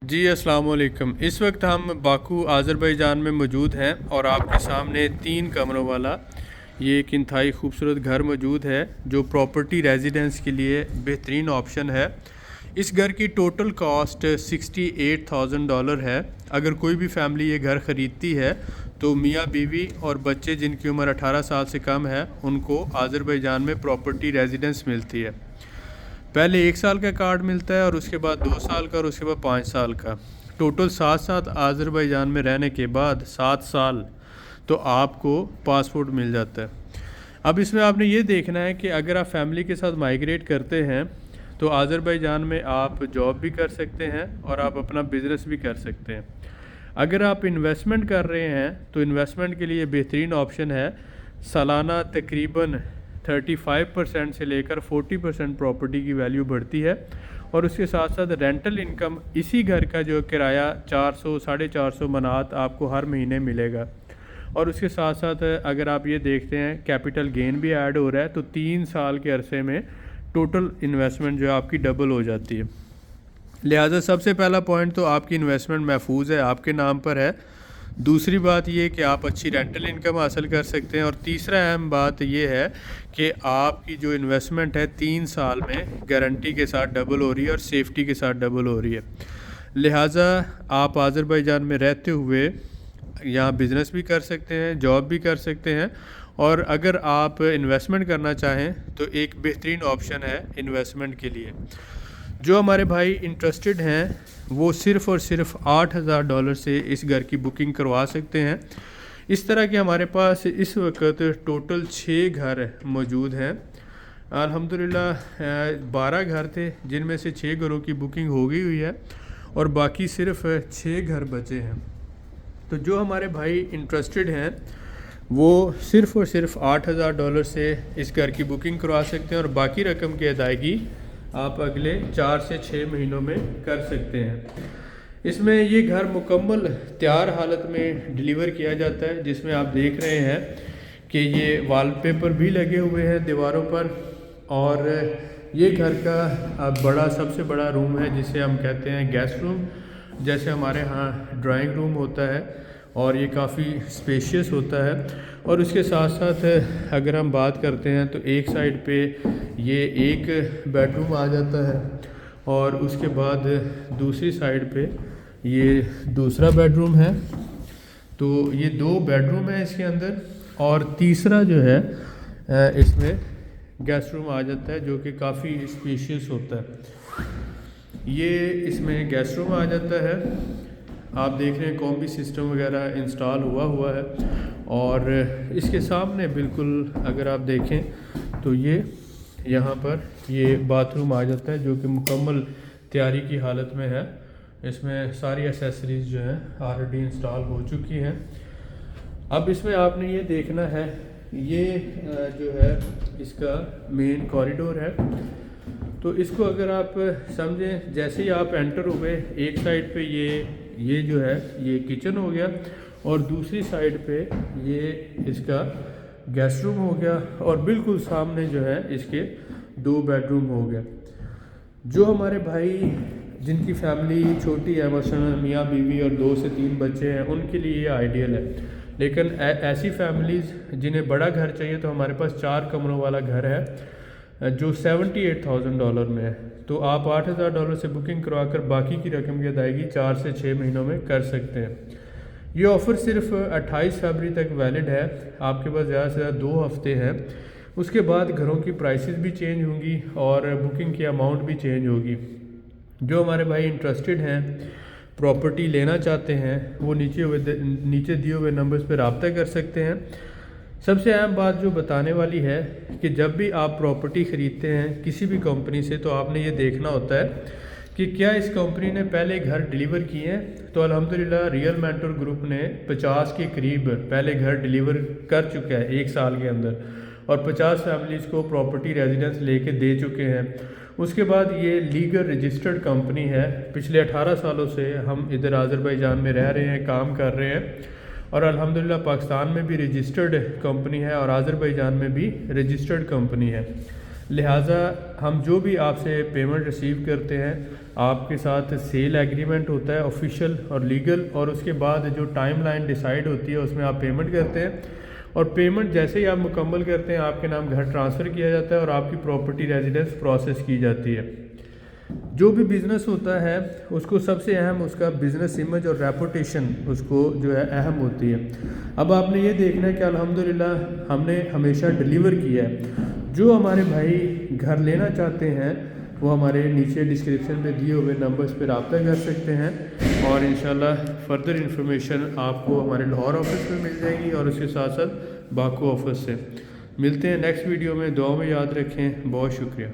جی السلام علیکم۔ اس وقت ہم باکو آذربائیجان میں موجود ہیں اور آپ کے سامنے 3 کمروں والا یہ ایک انتہائی خوبصورت گھر موجود ہے جو پراپرٹی ریزیڈنس کے لیے بہترین آپشن ہے۔ اس گھر کی ٹوٹل کاسٹ $68,000 ہے۔ اگر کوئی بھی فیملی یہ گھر خریدتی ہے تو میاں بیوی اور بچے جن کی عمر 18 سال سے کم ہے ان کو آذربائیجان میں پراپرٹی ریزیڈنس ملتی ہے۔ پہلے 1 سال کا کارڈ ملتا ہے اور اس کے بعد 2 سال کا اور اس کے بعد 5 سال کا، ٹوٹل 7 سال آذربائیجان میں رہنے کے بعد 7 سال تو آپ کو پاسپورٹ مل جاتا ہے۔ اب اس میں آپ نے یہ دیکھنا ہے کہ اگر آپ فیملی کے ساتھ مائیگریٹ کرتے ہیں تو آذربائیجان میں آپ جاب بھی کر سکتے ہیں اور آپ اپنا بزنس بھی کر سکتے ہیں۔ اگر آپ انویسٹمنٹ کر رہے ہیں تو انویسٹمنٹ کے لیے بہترین آپشن ہے۔ سالانہ تقریباً 35% سے لے کر 40% پراپرٹی کی ویلیو بڑھتی ہے اور اس کے ساتھ ساتھ رینٹل انکم اسی گھر کا جو کرایہ 400-450 منات آپ کو ہر مہینے ملے گا۔ اور اس کے ساتھ ساتھ اگر آپ یہ دیکھتے ہیں کیپٹل گین بھی ایڈ ہو رہا ہے تو 3 سال کے عرصے میں ٹوٹل انویسٹمنٹ جو ہے آپ کی ڈبل ہو جاتی ہے۔ لہٰذا سب سے پہلا پوائنٹ تو آپ کی انویسٹمنٹ محفوظ ہے، آپ کے نام پر ہے۔ دوسری بات یہ کہ آپ اچھی رینٹل انکم حاصل کر سکتے ہیں، اور تیسرا اہم بات یہ ہے کہ آپ کی جو انویسٹمنٹ ہے 3 سال میں گارنٹی کے ساتھ ڈبل ہو رہی ہے اور سیفٹی کے ساتھ ڈبل ہو رہی ہے۔ لہٰذا آپ آذربائیجان میں رہتے ہوئے یہاں بزنس بھی کر سکتے ہیں، جاب بھی کر سکتے ہیں، اور اگر آپ انویسٹمنٹ کرنا چاہیں تو ایک بہترین آپشن ہے انویسٹمنٹ کے لیے۔ جو ہمارے بھائی انٹرسٹڈ ہیں وہ صرف اور صرف $8,000 سے اس گھر کی بکنگ کروا سکتے ہیں۔ اس طرح کے ہمارے پاس اس وقت ٹوٹل 6 گھر موجود ہیں۔ الحمدللہ 12 گھر تھے جن میں سے 6 گھروں کی بکنگ ہو گئی ہوئی ہے اور باقی صرف 6 گھر بچے ہیں۔ تو جو ہمارے بھائی انٹرسٹڈ ہیں وہ صرف اور صرف $8,000 سے اس گھر کی بکنگ کروا سکتے ہیں اور باقی رقم کی ادائیگی آپ اگلے 4 سے 6 مہینوں میں کر سکتے ہیں۔ اس میں یہ گھر مکمل تیار حالت میں ڈیلیور کیا جاتا ہے، جس میں آپ دیکھ رہے ہیں کہ یہ وال پیپر بھی لگے ہوئے ہیں دیواروں پر، اور یہ گھر کا سب سے بڑا روم ہے جسے ہم کہتے ہیں گیسٹ روم، جیسے ہمارے ہاں ڈرائنگ روم ہوتا ہے، اور یہ کافی اسپیشیس ہوتا ہے۔ اور اس کے ساتھ ساتھ اگر ہم بات کرتے ہیں تو ایک سائڈ پہ یہ ایک بیڈ روم آ جاتا ہے، اور اس کے بعد دوسری سائڈ پہ یہ دوسرا بیڈ روم ہے۔ تو یہ 2 بیڈ روم ہیں اس کے اندر، اور تیسرا جو ہے اس میں گیسٹ روم آ جاتا ہے جو کہ کافی اسپیشیس ہوتا ہے۔ یہ اس میں گیسٹ روم آ جاتا ہے۔ آپ دیکھ رہے ہیں کومبی سسٹم وغیرہ انسٹال ہوا ہے، اور اس کے سامنے بالکل اگر آپ دیکھیں تو یہ یہاں پر یہ باتھ روم آ جاتا ہے جو کہ مکمل تیاری کی حالت میں ہے۔ اس میں ساری ایسیسریز جو ہیں آلریڈی انسٹال ہو چکی ہیں۔ اب اس میں آپ نے یہ دیکھنا ہے، یہ جو ہے اس کا مین کوریڈور ہے۔ تو اس کو اگر آپ سمجھیں، جیسے ہی آپ انٹر ہوئے ایک سائڈ پہ یہ جو ہے یہ کچن ہو گیا، اور دوسری سائڈ پہ یہ اس کا گیسٹ روم ہو گیا، اور بالکل سامنے جو ہے اس کے 2 بیڈ روم ہو گیا۔ جو ہمارے بھائی جن کی فیملی چھوٹی ہے، مثلا میاں بیوی اور 2 سے 3 بچے ہیں، ان کے لیے یہ آئیڈیل ہے۔ لیکن ایسی فیملیز جنہیں بڑا گھر چاہیے تو ہمارے پاس 4 کمروں والا گھر ہے جو $78,000 میں ہے۔ تو آپ $8,000 سے بکنگ کروا کر باقی کی رقم کی ادائیگی 4 سے 6 مہینوں میں کر سکتے ہیں۔ یہ آفر صرف 28 فروری تک ویلڈ ہے، آپ کے پاس زیادہ سے زیادہ 2 ہفتے ہیں۔ اس کے بعد گھروں کی پرائسز بھی چینج ہوں گی اور بکنگ کی اماؤنٹ بھی چینج ہوگی۔ جو ہمارے بھائی انٹرسٹڈ ہیں، پراپرٹی لینا چاہتے ہیں، وہ نیچے دیے ہوئے نمبرز پہ رابطہ کر سکتے ہیں۔ سب سے اہم بات جو بتانے والی ہے کہ جب بھی آپ پراپرٹی خریدتے ہیں کسی بھی کمپنی سے تو آپ نے یہ دیکھنا ہوتا ہے کہ کیا اس کمپنی نے پہلے گھر ڈیلیور کیے ہیں۔ تو الحمدللہ ریئل مینٹور گروپ نے 50 کے قریب پہلے گھر ڈیلیور کر چکا ہے 1 سال کے اندر، اور 50 فیملیز کو پراپرٹی ریزیڈنس لے کے دے چکے ہیں۔ اس کے بعد یہ لیگل رجسٹرڈ کمپنی ہے، پچھلے 18 سالوں سے ہم ادھر آذربائیجان میں رہ رہے ہیں، کام کر رہے ہیں، اور الحمدللہ پاکستان میں بھی رجسٹرڈ کمپنی ہے اور آذربائیجان میں بھی رجسٹرڈ کمپنی ہے۔ لہٰذا ہم جو بھی آپ سے پیمنٹ ریسیو کرتے ہیں آپ کے ساتھ سیل ایگریمنٹ ہوتا ہے آفیشیل اور لیگل، اور اس کے بعد جو ٹائم لائن ڈیسائیڈ ہوتی ہے اس میں آپ پیمنٹ کرتے ہیں، اور پیمنٹ جیسے ہی آپ مکمل کرتے ہیں آپ کے نام گھر ٹرانسفر کیا جاتا ہے اور آپ کی پراپرٹی ریزیڈنس پروسیس کی جاتی ہے۔ جو بھی بزنس ہوتا ہے اس کو سب سے اہم اس کا بزنس امیج اور ریپوٹیشن اس کو جو ہے اہم ہوتی ہے۔ اب آپ نے یہ دیکھنا ہے کہ الحمدللہ ہم نے ہمیشہ ڈیلیور کیا ہے۔ جو ہمارے بھائی گھر لینا چاہتے ہیں وہ ہمارے نیچے ڈسکرپشن میں دیے ہوئے نمبرز پہ رابطہ کر سکتے ہیں، اور انشاءاللہ فردر انفارمیشن آپ کو ہمارے لاہور آفس میں مل جائے گی، اور اس کے ساتھ ساتھ باکو آفس سے۔ ملتے ہیں نیکسٹ ویڈیو میں، دعاؤں میں یاد رکھیں، بہت شکریہ۔